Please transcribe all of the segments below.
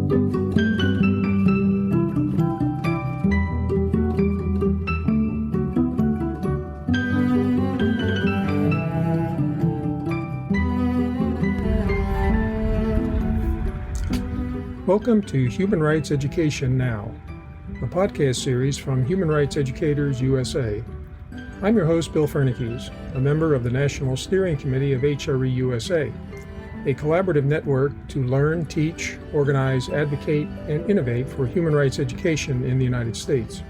Welcome to Human Rights Education Now, a podcast series from Human Rights Educators USA. I'm your host, Bill Fernikes, a member of the National Steering Committee of HRE USA, a collaborative network to learn, teach, organize, advocate, and innovate for human rights education in the United States.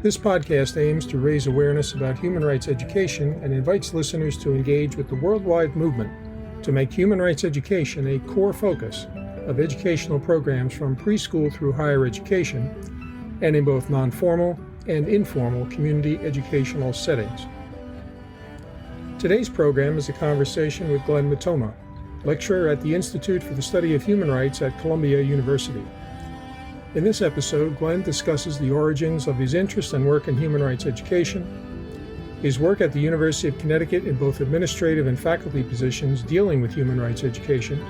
This podcast aims to raise awareness about human rights education and invites listeners to engage with the worldwide movement to make human rights education a core focus of educational programs from preschool through higher education and in both non-formal and informal community educational settings. Today's program is a conversation with Glenn Mitoma, lecturer at the Institute for the Study of Human Rights at Columbia University. In this episode, Glenn discusses the origins of his interest and work in human rights education, his work at the University of Connecticut in both administrative and faculty positions dealing with human rights education,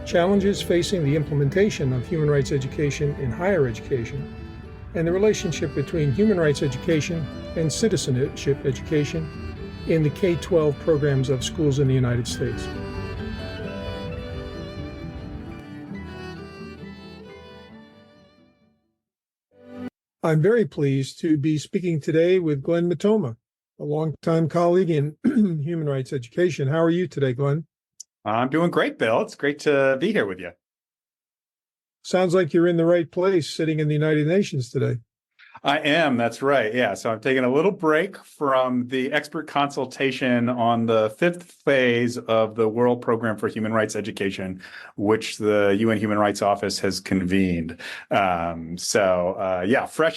challenges facing the implementation of human rights education in higher education, and the relationship between human rights education and citizenship education in the K-12 programs of schools in the United States. I'm very pleased to be speaking today with Glenn Mitoma, a longtime colleague in human rights education. How are you today, Glenn? I'm doing great, Bill. It's great to be here with you. Sounds like you're in the right place, sitting in the United Nations today. I am. That's right. Yeah. So I'm taking a little break from the expert consultation on the fifth phase of the World Program for Human Rights Education, which the UN Human Rights Office has convened. Fresh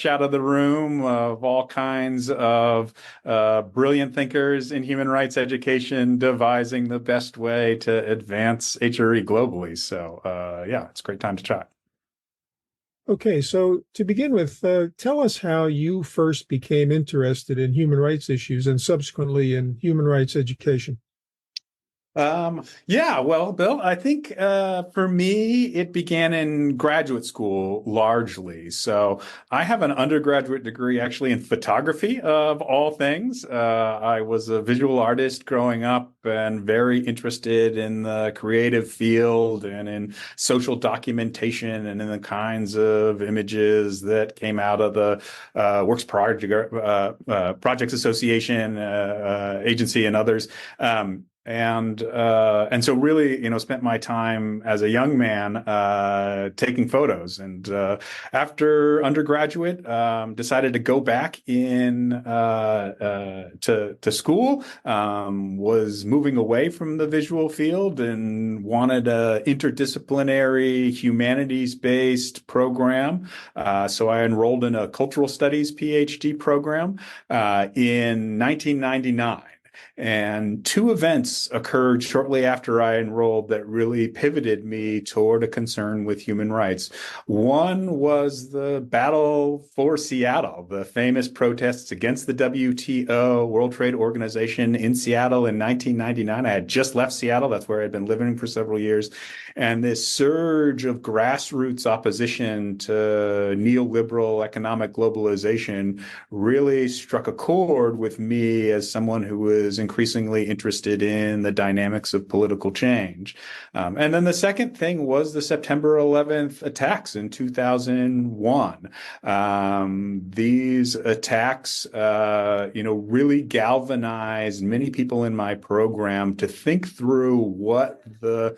out of the room of all kinds of brilliant thinkers in human rights education, devising the best way to advance HRE globally. So it's a great time to chat. Okay, so to begin with, tell us how you first became interested in human rights issues and subsequently in human rights education. Bill, I think for me, it began in graduate school largely. So I have an undergraduate degree actually in photography of all things. I was a visual artist growing up and very interested in the creative field and in social documentation and in the kinds of images that came out of the Works Projects Association agency and others. And so really, spent my time as a young man taking photos. And after undergraduate, decided to go back in to school. Was moving away from the visual field and wanted a interdisciplinary humanities-based program. So I enrolled in a cultural studies PhD program in 1999. And two events occurred shortly after I enrolled that really pivoted me toward a concern with human rights. One was the Battle for Seattle, the famous protests against the WTO, World Trade Organization, in Seattle in 1999. I had just left Seattle. That's where I'd been living for several years. And this surge of grassroots opposition to neoliberal economic globalization really struck a chord with me as someone who was increasingly interested in the dynamics of political change. And then the second thing was the September 11th attacks in 2001. These attacks, really galvanized many people in my program to think through what the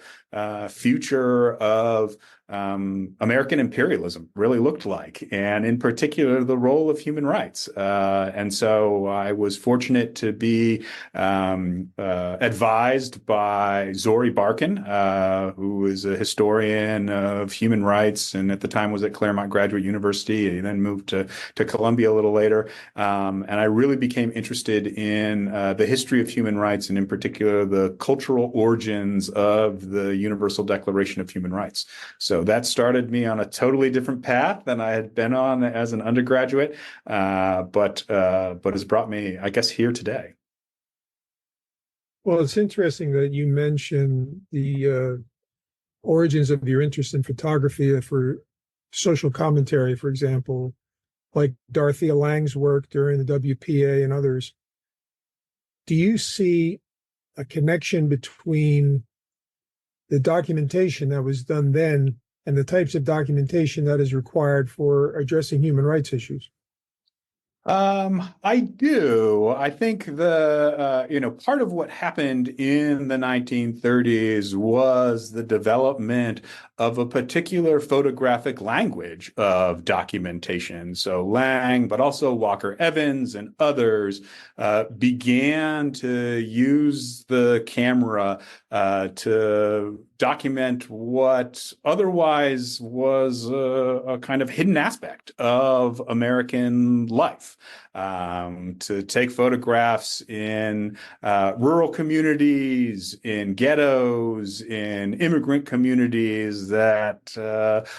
future of American imperialism really looked like, and in particular, the role of human rights. And so I was fortunate to be advised by Zori Barkan, who is a historian of human rights and at the time was at Claremont Graduate University. He then moved to Columbia a little later. And I really became interested in the history of human rights and in particular, the cultural origins of the Universal Declaration of Human Rights. So that started me on a totally different path than I had been on as an undergraduate, but has brought me, I guess, here today. Well, it's interesting that you mentioned the origins of your interest in photography for social commentary, for example, like Dorothea Lange's work during the WPA and others, do you see a connection between the documentation that was done then and the types of documentation that is required for addressing human rights issues? I do. I think part of what happened in the 1930s was the development of a particular photographic language of documentation. So Lang, but also Walker Evans and others began to use the camera to document what otherwise was a kind of hidden aspect of American life. To take photographs in rural communities, in ghettos, in immigrant communities that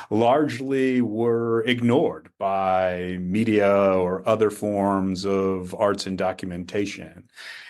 largely were ignored by media or other forms of arts and documentation.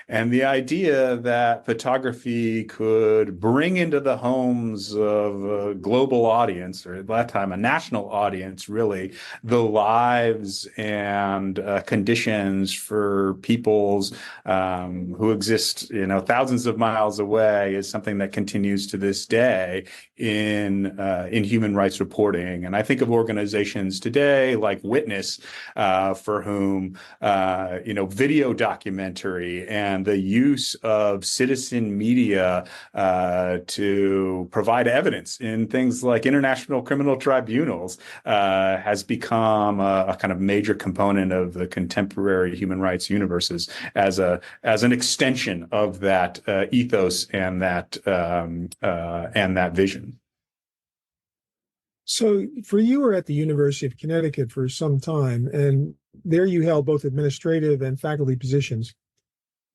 And the idea that photography could bring into the homes of a global audience, or at that time a national audience, really, the lives and conditions for peoples who exist, thousands of miles away, is something that continues to this day in human rights reporting. And I think of organizations today like Witness, for whom video documentary and the use of citizen media to provide evidence in things like international criminal tribunals has become a kind of major component of the contemporary human rights universes as an extension of that ethos and that vision. So for you were at the University of Connecticut for some time, and there you held both administrative and faculty positions.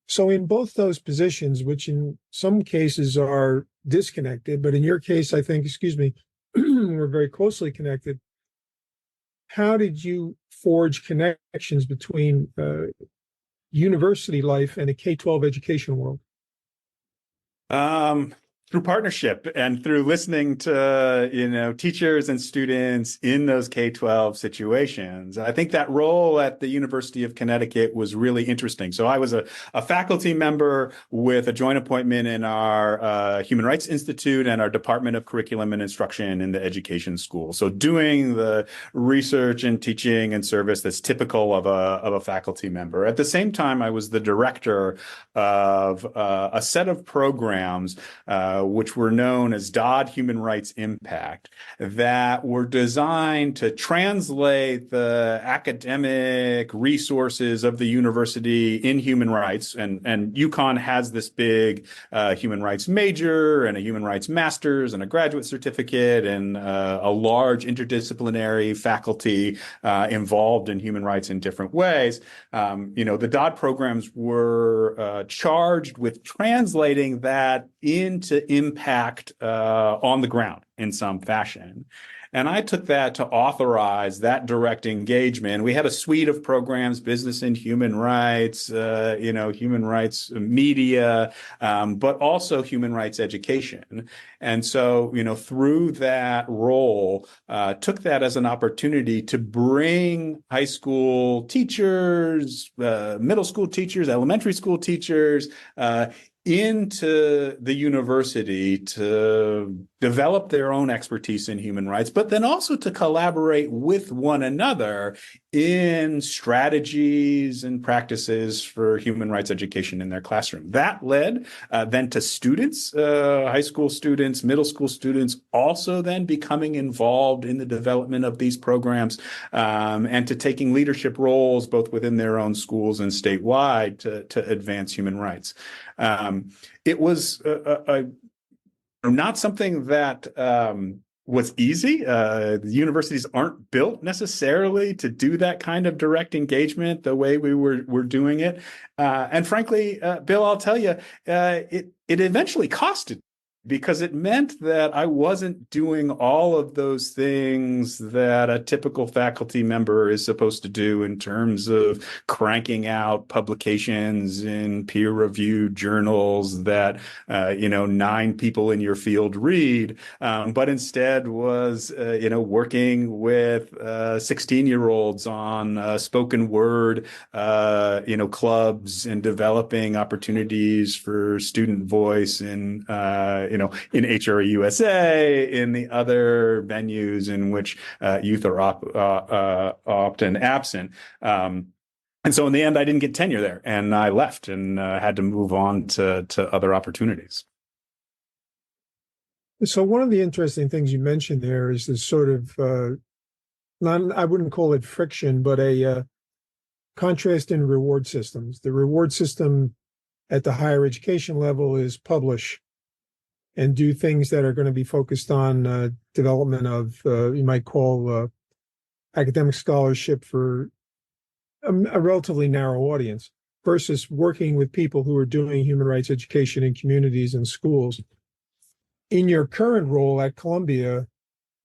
So in both those positions, which in some cases are disconnected, but in your case, I think, were very closely connected, how did you forge connections between university life and a K-12 education world? Through partnership and through listening to, teachers and students in those K-12 situations. I think that role at the University of Connecticut was really interesting. So I was a faculty member with a joint appointment in our Human Rights Institute and our Department of Curriculum and Instruction in the Education School. So doing the research and teaching and service that's typical of a faculty member. At the same time, I was the director of a set of programs which were known as Dodd Human Rights Impact, that were designed to translate the academic resources of the university in human rights. And UConn has this big human rights major and a human rights master's and a graduate certificate and a large interdisciplinary faculty involved in human rights in different ways. The Dodd programs were charged with translating that into impact on the ground in some fashion. And I took that to authorize that direct engagement. We had a suite of programs, business and human rights, human rights media, but also human rights education. And so, through that role, took that as an opportunity to bring high school teachers, middle school teachers, elementary school teachers, into the university to develop their own expertise in human rights, but then also to collaborate with one another in strategies and practices for human rights education in their classroom. That led then to students, high school students, middle school students, also then becoming involved in the development of these programs and to taking leadership roles both within their own schools and statewide to advance human rights. It was not something that was easy. The universities aren't built necessarily to do that kind of direct engagement the way we were doing it. And frankly, Bill, I'll tell you, it eventually costed because it meant that I wasn't doing all of those things that a typical faculty member is supposed to do in terms of cranking out publications in peer-reviewed journals that 9 people in your field read, but instead was working with 16-year-olds on spoken word clubs and developing opportunities for student voice in HRE USA, in the other venues in which youth are often absent. And so in the end, I didn't get tenure there, and I left and had to move on to other opportunities. So one of the interesting things you mentioned there is this sort of, I wouldn't call it friction, but a contrast in reward systems. The reward system at the higher education level is publish and do things that are going to be focused on development of, you might call academic scholarship for a relatively narrow audience, versus working with people who are doing human rights education in communities and schools. In your current role at Columbia,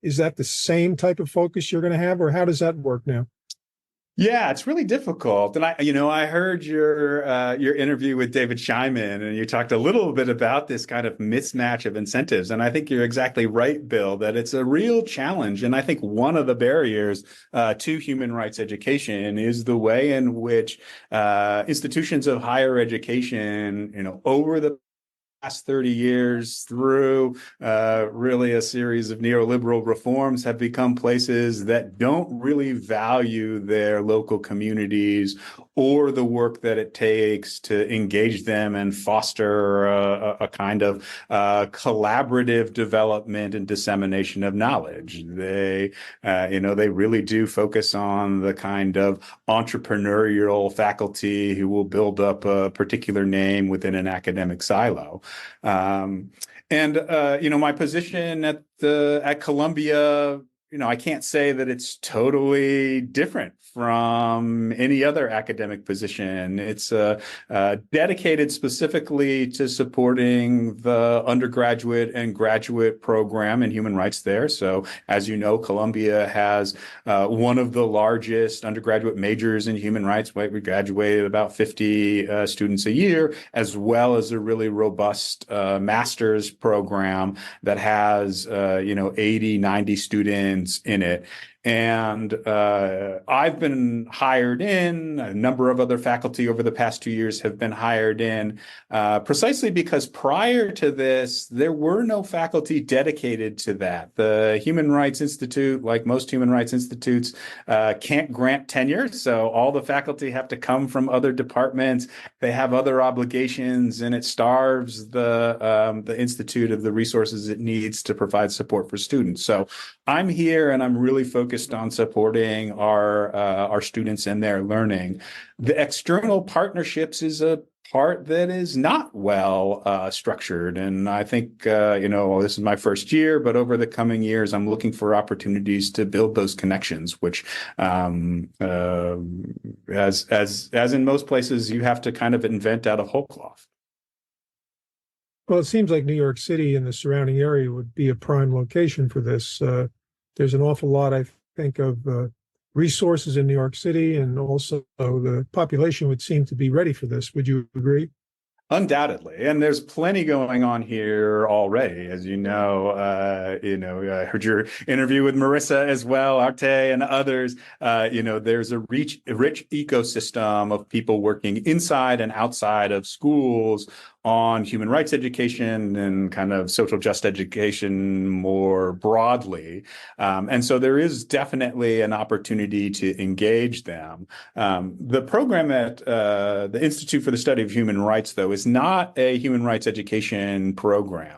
is that the same type of focus you're going to have, or how does that work now? Yeah, it's really difficult. And I heard your interview with David Scheinman, and you talked a little bit about this kind of mismatch of incentives. And I think you're exactly right, Bill, that it's a real challenge. And I think one of the barriers to human rights education is the way in which institutions of higher education, over the last 30 years through really a series of neoliberal reforms, have become places that don't really value their local communities or the work that it takes to engage them and foster a kind of collaborative development and dissemination of knowledge. They really do focus on the kind of entrepreneurial faculty who will build up a particular name within an academic silo. My position at Columbia, I can't say that it's totally different from any other academic position. It's dedicated specifically to supporting the undergraduate and graduate program in human rights there. So, as you know, Columbia has one of the largest undergraduate majors in human rights. We graduate about 50 students a year, as well as a really robust master's program that has 80, 90 students in it. And I've been hired in, a number of other faculty over the past 2 years have been hired in, precisely because prior to this, there were no faculty dedicated to that. The Human Rights Institute, like most human rights institutes, can't grant tenure. So all the faculty have to come from other departments. They have other obligations, and it starves the institute of the resources it needs to provide support for students. So I'm here, and I'm really focused on supporting our students and their learning. The external partnerships is a part that is not well structured, and I think this is my first year, but over the coming years, I'm looking for opportunities to build those connections. Which, as in most places, you have to kind of invent out of whole cloth. Well, it seems like New York City and the surrounding area would be a prime location for this. There's an awful lot, I think, of resources in New York City, and also the population would seem to be ready for this. Would you agree? Undoubtedly, and there's plenty going on here already. As you know, I heard your interview with Marissa as well, Arte and others. There's a rich ecosystem of people working inside and outside of schools on human rights education and kind of social justice education more broadly. And so there is definitely an opportunity to engage them. The program at the Institute for the Study of Human Rights, though, is not a human rights education program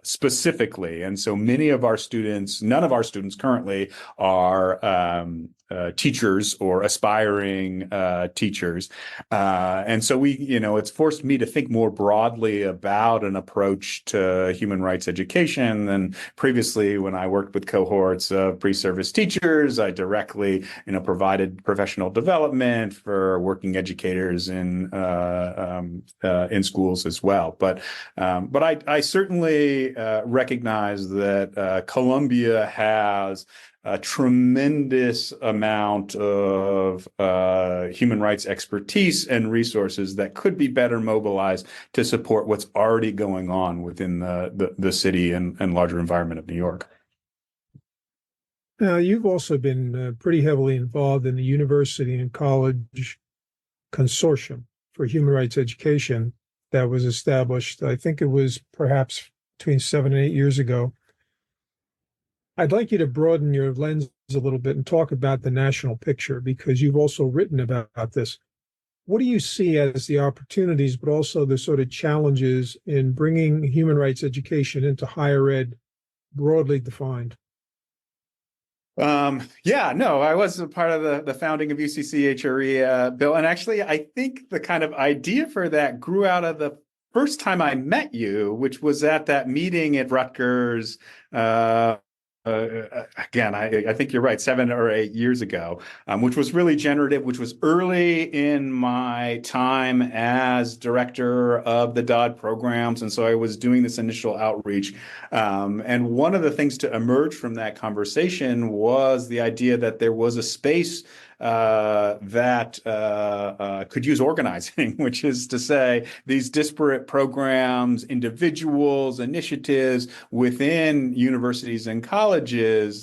specifically. And so none of our students currently are teachers or aspiring teachers. And so it's forced me to think more broadly about an approach to human rights education than previously. When I worked with cohorts of pre-service teachers, I directly, provided professional development for working educators in schools as well. But I certainly recognize that Columbia has a tremendous amount of human rights expertise and resources that could be better mobilized to support what's already going on within the city and larger environment of New York. Now, you've also been pretty heavily involved in the University and College Consortium for Human Rights Education that was established, I think it was perhaps between 7 and 8 years ago. I'd like you to broaden your lens a little bit and talk about the national picture, because you've also written about this. What do you see as the opportunities, but also the sort of challenges in bringing human rights education into higher ed, broadly defined? I was a part of the founding of UCCHRE, Bill. And actually, I think the kind of idea for that grew out of the first time I met you, which was at that meeting at Rutgers. Again, I think you're right, 7 or 8 years ago, which was really generative, which was early in my time as director of the Dodd programs. And so I was doing this initial outreach. And one of the things to emerge from that conversation was the idea that there was a space that could use organizing, which is to say these disparate programs, individuals, initiatives within universities and colleges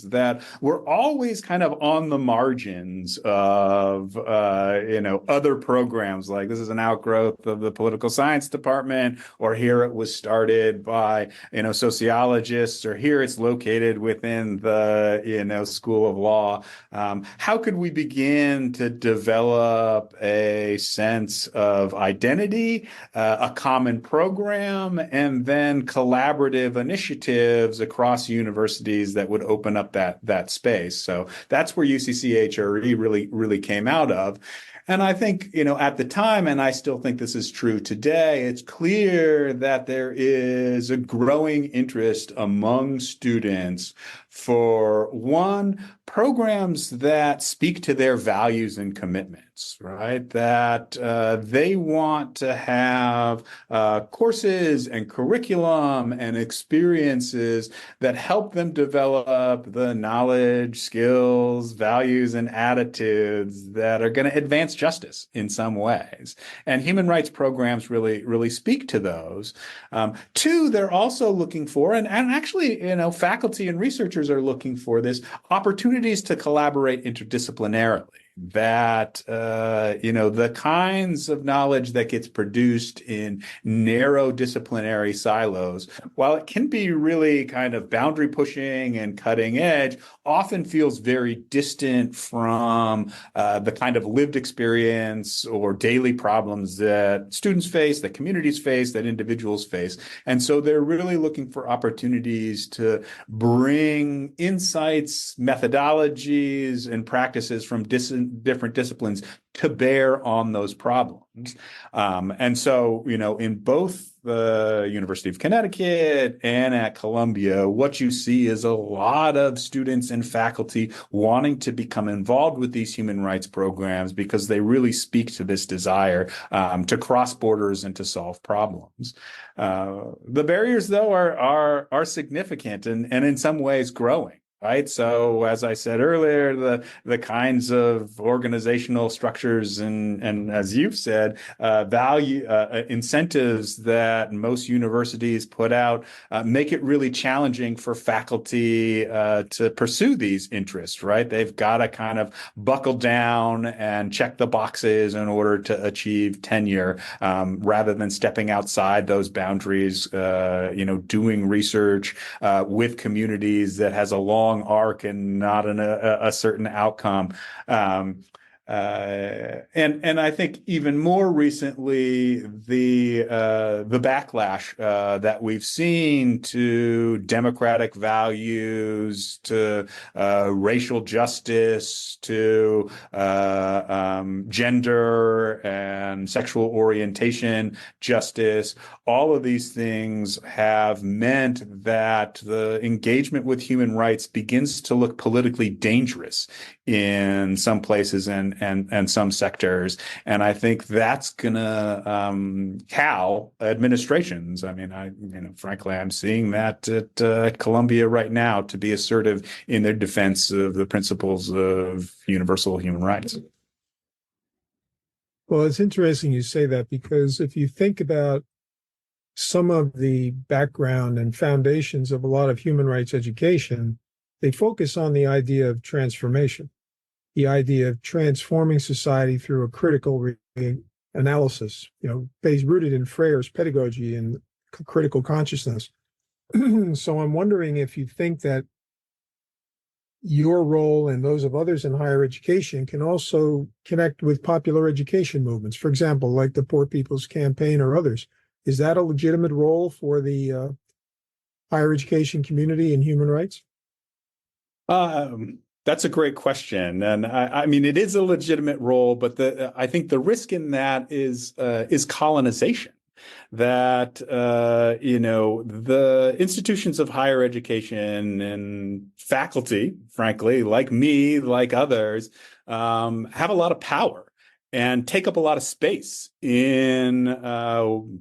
that were always kind of on the margins of other programs. Like, this is an outgrowth of the political science department, or here it was started by sociologists, or here it's located within the School of Law. How could we begin to develop a sense of identity, a common program, and then collaborative initiatives across universities that would open up that space? So that's where UCCHRE really came out of. And I think, at the time, and I still think this is true today, it's clear that there is a growing interest among students for, one, programs that speak to their values and commitments, right? That they want to have courses and curriculum and experiences that help them develop the knowledge, skills, values, and attitudes that are going to advance justice in some ways. And human rights programs really speak to those. Two, they're also looking for, and actually, faculty and researchers are looking for this, opportunities to collaborate interdisciplinarily. That, the kinds of knowledge that gets produced in narrow disciplinary silos, while it can be really kind of boundary pushing and cutting edge, often feels very distant from the kind of lived experience or daily problems that students face, that communities face, that individuals face. And so they're really looking for opportunities to bring insights, methodologies, and practices from different disciplines to bear on those problems. And so, in both the University of Connecticut and at Columbia, what you see is a lot of students and faculty wanting to become involved with these human rights programs because they really speak to this desire to cross borders and to solve problems. The barriers, though, are significant and in some ways growing. Right. So, as I said earlier, the kinds of organizational structures and as you've said, value incentives that most universities put out make it really challenging for faculty to pursue these interests. Right. They've got to kind of buckle down and check the boxes in order to achieve tenure rather than stepping outside those boundaries, doing research with communities that has a long arc and not a certain outcome. and I think even more recently, the backlash that we've seen to democratic values, to racial justice, to gender and sexual orientation justice, all of these things have meant that the engagement with human rights begins to look politically dangerous in some places and some sectors. And I think that's gonna cow administrations. I mean, frankly, I'm seeing that at Columbia right now, to be assertive in their defense of the principles of universal human rights. Well, it's interesting you say that, because if you think about some of the background and foundations of a lot of human rights education, they focus on the idea of transformation, the idea of transforming society through a critical analysis, based rooted in Freire's pedagogy and critical consciousness. So I'm wondering if you think that your role and those of others in higher education can also connect with popular education movements, for example, like the Poor People's Campaign or others. Is that a legitimate role for the higher education community in human rights? That's a great question, and I mean, it is a legitimate role, but I think the risk in that is colonization. That the institutions of higher education and faculty, frankly, like me, like others, have a lot of power and take up a lot of space in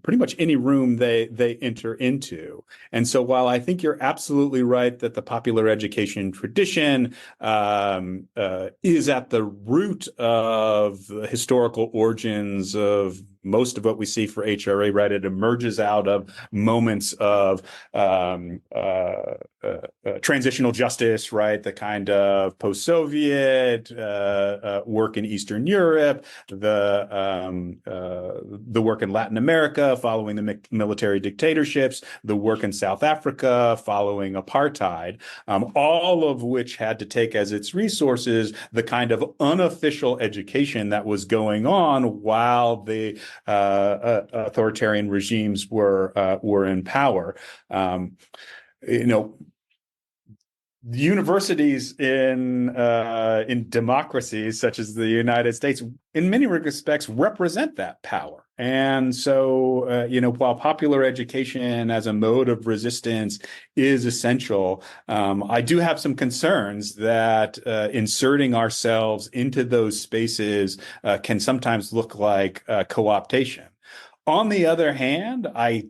pretty much any room they enter into. And so while I think you're absolutely right that the popular education tradition is at the root of the historical origins of most of what we see for HRA, right? It emerges out of moments of transitional justice, right? The kind of post-Soviet work in Eastern Europe, the work in Latin America following the military dictatorships, the work in South Africa following apartheid, all of which had to take as its resources the kind of unofficial education that was going on while the authoritarian regimes were in power. Universities in democracies such as the United States, in many respects, represent that power. And so, while popular education as a mode of resistance is essential, I do have some concerns that inserting ourselves into those spaces can sometimes look like co-optation. On the other hand, I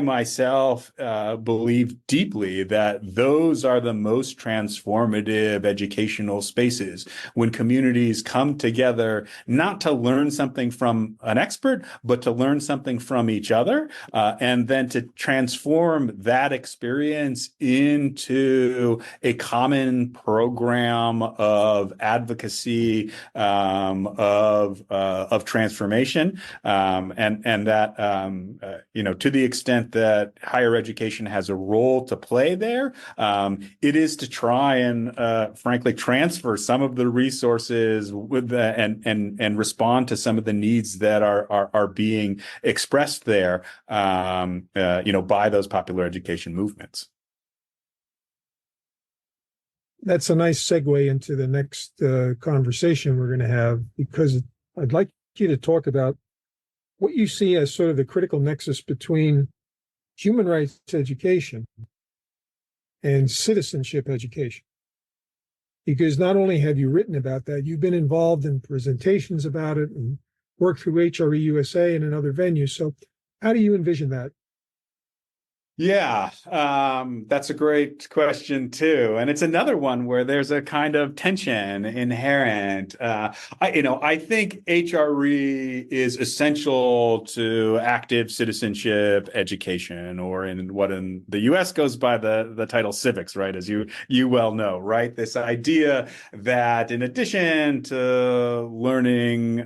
myself believe deeply that those are the most transformative educational spaces, when communities come together not to learn something from an expert, but to learn something from each other, and then to transform that experience into a common program of advocacy, of transformation, and that to the extent that higher education has a role to play there, it is to try and, frankly, transfer some of the resources and respond to some of the needs that are being expressed there, by those popular education movements. That's a nice segue into the next conversation we're going to have, because I'd like you to talk about what you see as sort of the critical nexus between human rights education and citizenship education. Because not only have you written about that, you've been involved in presentations about it and worked through HRE USA and in other venues. So how do you envision that? Yeah, that's a great question too, and it's another one where there's a kind of tension inherent. I think HRE is essential to active citizenship education, or in what in the U.S. goes by the title civics, right? As you well know, right? This idea that in addition to learning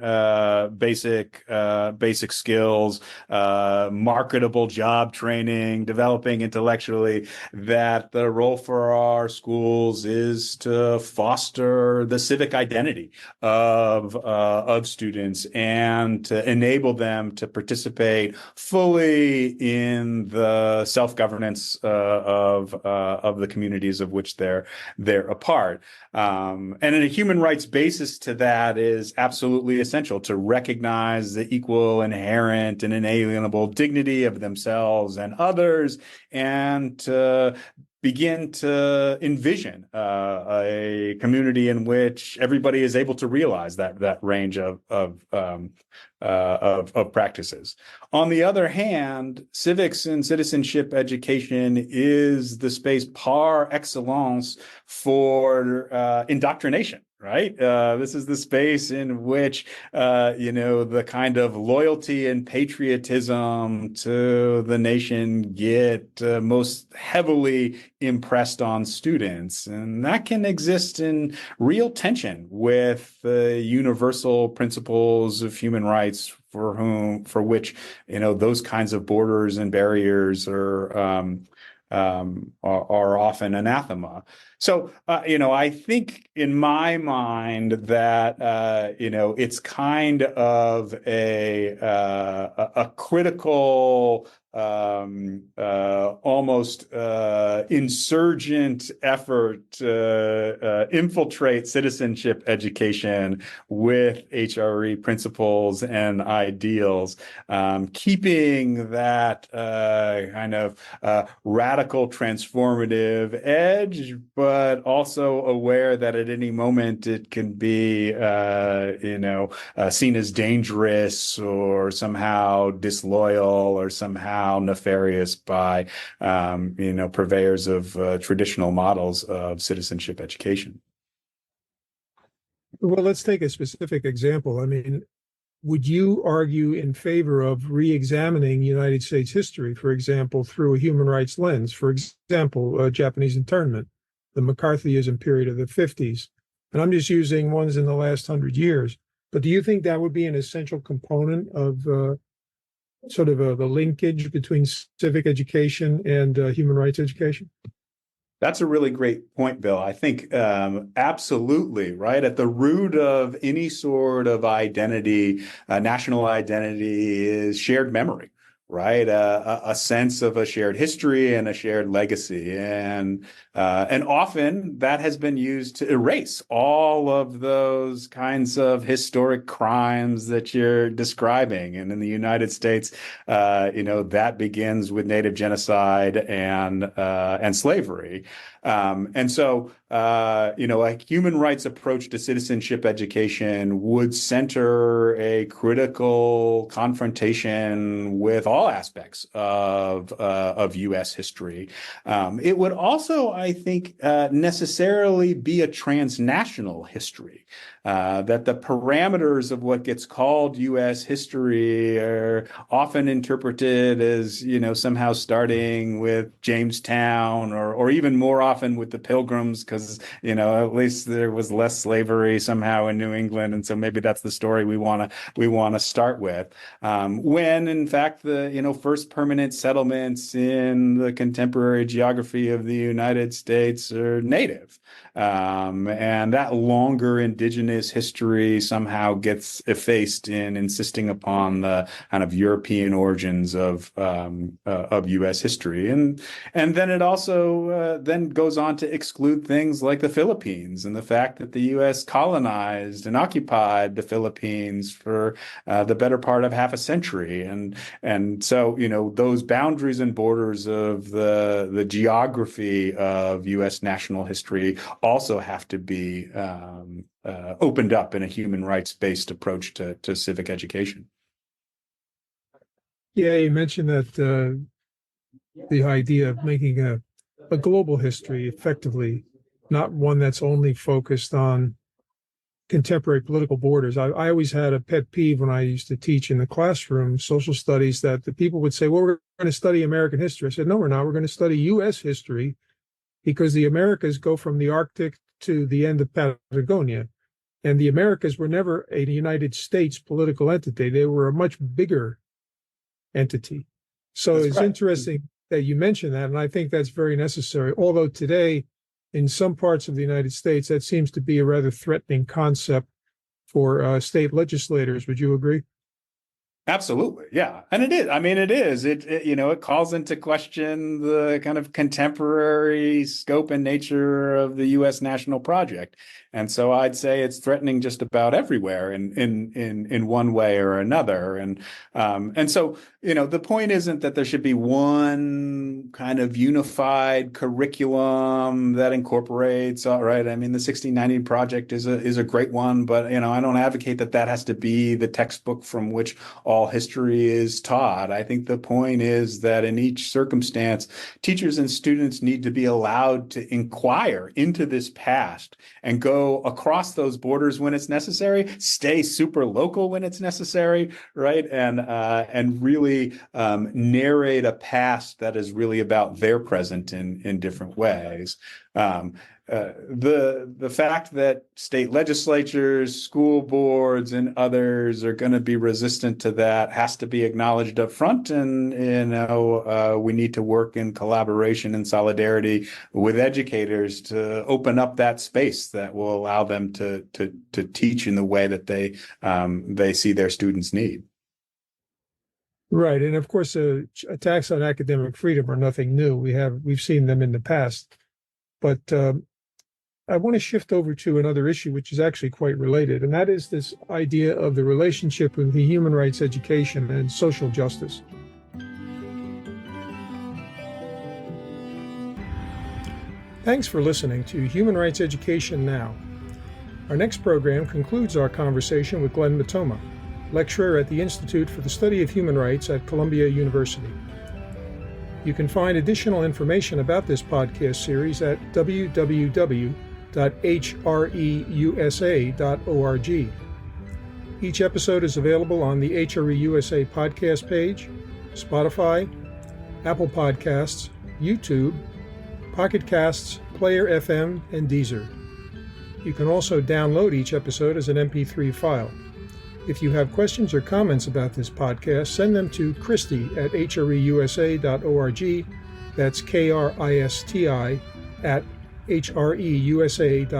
basic skills, marketable job training, developing intellectually, that the role for our schools is to foster the civic identity of students and to enable them to participate fully in the self-governance of the communities of which they're a part. And in a human rights basis to that is absolutely essential to recognize the equal, inherent, and inalienable dignity of themselves and others, and to begin to envision a community in which everybody is able to realize that range of practices. On the other hand, civics and citizenship education is the space par excellence for indoctrination. Right. This is the space in which, the kind of loyalty and patriotism to the nation get most heavily impressed on students. And that can exist in real tension with the universal principles of human rights for which, those kinds of borders and barriers are often anathema. So, I think in my mind that, it's kind of a critical, almost insurgent effort to infiltrate citizenship education with HRE principles and ideals, keeping that kind of radical transformative edge, but also aware that at any moment it can be, seen as dangerous or somehow disloyal or somehow nefarious by, purveyors of traditional models of citizenship education. Well, let's take a specific example. I mean, would you argue in favor of re-examining United States history, for example, through a human rights lens? For example, Japanese internment, the McCarthyism period of the 50s. And I'm just using ones in the last 100 years. But do you think that would be an essential component of the linkage between civic education and human rights education? That's a really great point, Bill. I think absolutely, right? At the root of any sort of identity, national identity, is shared memory, right? A sense of a shared history and a shared legacy. And often that has been used to erase all of those kinds of historic crimes that you're describing. And in the United States, that begins with Native genocide and slavery. And so, a human rights approach to citizenship education would center a critical confrontation with all aspects of U.S. history. It would also, I think, necessarily be a transnational history. That the parameters of what gets called U.S. history are often interpreted as, somehow starting with Jamestown or even more often with the Pilgrims, because, at least there was less slavery somehow in New England. And so maybe that's the story we want to start with. When in fact, the, first permanent settlements in the contemporary geography of the United States are native. And that longer indigenous history somehow gets effaced in insisting upon the kind of European origins of U.S. history, and then it also then goes on to exclude things like the Philippines and the fact that the U.S. colonized and occupied the Philippines for the better part of half a century, and so those boundaries and borders of the geography of U.S. national history also have to be opened up in a human rights-based approach to civic education. Yeah, you mentioned that the idea of making a global history effectively, not one that's only focused on contemporary political borders. I always had a pet peeve when I used to teach in the classroom social studies that the people would say, well, we're going to study American history. I said, no, we're not. We're going to study U.S. history, because the Americas go from the Arctic to the end of Patagonia. And the Americas were never a United States political entity. They were a much bigger entity. So it's interesting that you mentioned that, and I think that's very necessary. Although today, in some parts of the United States, that seems to be a rather threatening concept for state legislators. Would you agree? Absolutely. Yeah. And it is. I mean, it is. It calls into question the kind of contemporary scope and nature of the U.S. national project. And so I'd say it's threatening just about everywhere in one way or another. And so, the point isn't that there should be one kind of unified curriculum that incorporates, all right. I mean, the 1690 project is a great one, but, I don't advocate that has to be the textbook from which all history is taught. I think the point is that in each circumstance, teachers and students need to be allowed to inquire into this past and go across those borders when it's necessary, stay super local when it's necessary, right? And really narrate a past that is really about their present in different ways. The fact that state legislatures, school boards, and others are going to be resistant to that has to be acknowledged up front. And, we need to work in collaboration and solidarity with educators to open up that space that will allow them to teach in the way that they see their students need. Right. And of course, attacks on academic freedom are nothing new. We've seen them in the past. But I want to shift over to another issue, which is actually quite related, and that is this idea of the relationship with the human rights education and social justice. Thanks for listening to Human Rights Education Now. Our next program concludes our conversation with Glenn Mitoma, lecturer at the Institute for the Study of Human Rights at Columbia University. You can find additional information about this podcast series at www.hreusa.org. Each episode is available on the HRE USA podcast page, Spotify, Apple Podcasts, YouTube, Pocket Casts, Player FM, and Deezer. You can also download each episode as an MP3 file. If you have questions or comments about this podcast, send them to Christy at hreusa.org. That's KRISTI at hreusa.org.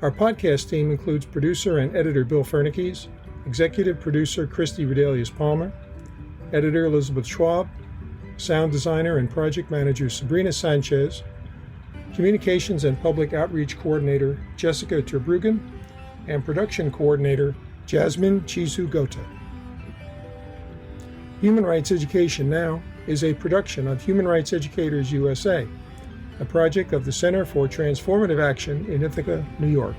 Our podcast team includes producer and editor Bill Fernikes, executive producer Christy Redelius Palmer, editor Elizabeth Schwab, sound designer and project manager Sabrina Sanchez, communications and public outreach coordinator Jessica Terbruggen, and production coordinator Jasmine Chizu Gota. Human Rights Education Now is a production of Human Rights Educators USA, a project of the Center for Transformative Action in Ithaca, New York.